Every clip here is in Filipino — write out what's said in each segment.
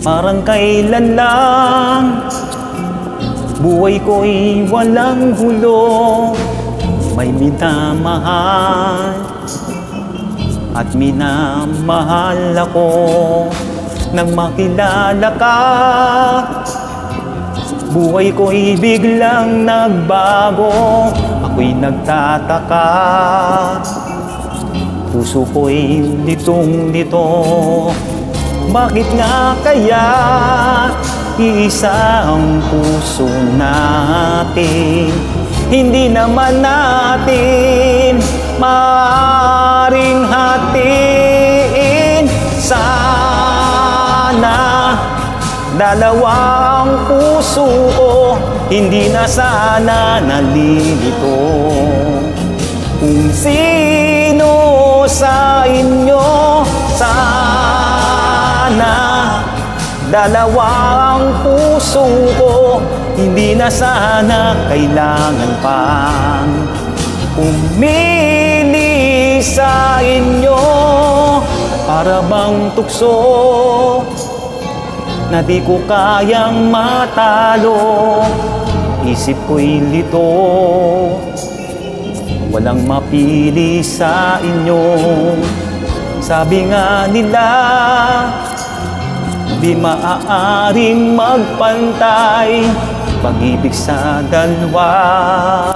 Parang kailan lang buhay ko'y walang hulo. May minamahal at minamahal ako. Nang makilala ka, buhay ko'y biglang nagbago. Ako'y nagtataka, puso ko'y litong-lito. Bakit nga kaya iisa ang puso natin? Hindi naman natin maaaring hatiin. Sana dalawang puso ko, hindi na sana nalilito. Kung sino sa inyo dalawang puso ko, hindi na sana kailangan pang pumili sa inyo. Para bang tukso na di ko kayang matalo. Isip ko'y lito, walang mapili sa inyo. Sabi nga nila, di maaaring magpantay pag-ibig sa dalawa.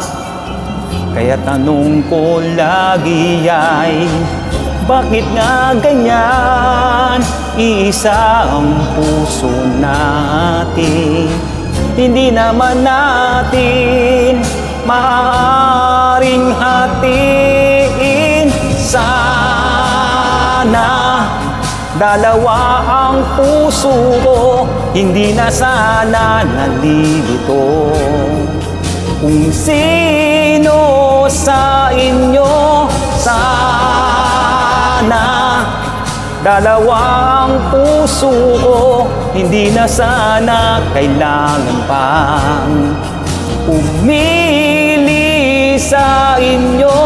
Kaya tanong ko lagi ay, bakit nga ganyan? Iisa ang puso natin, hindi naman natin maaaring hatiin. Sana dalawa ang puso ko, hindi na sana nalilito. Kung sino sa inyo sana dalawang puso ko, hindi na sana kailangan pang pumili sa inyo.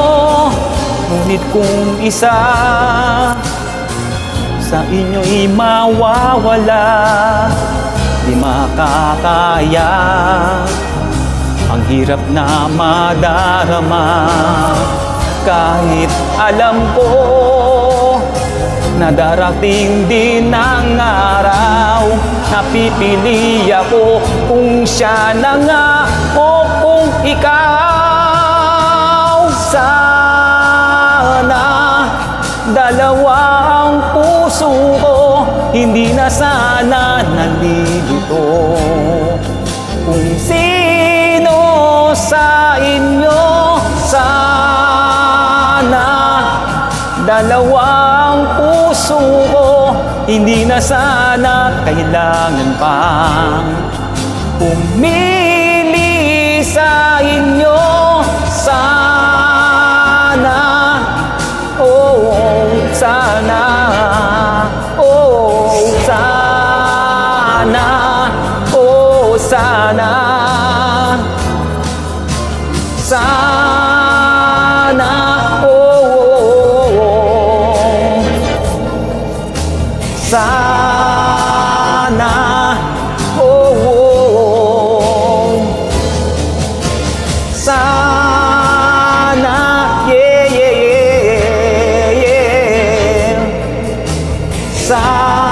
Ngunit kung isa sa inyo'y mawawala, di makakaya ang hirap na madarama. Kahit alam ko na darating din ang araw, napipili ako kung siya na nga o kung ikaw. Sana dalawang puso ko, hindi na sana nalilito. Kung sino sa inyo sana dalawang puso ko, hindi na sana kailangan pang pumili sa inyo. Sana, oh sana, oh sana, oh sana, sana, oh sana, oh sana, yeah, yeah, yeah, yeah. Sana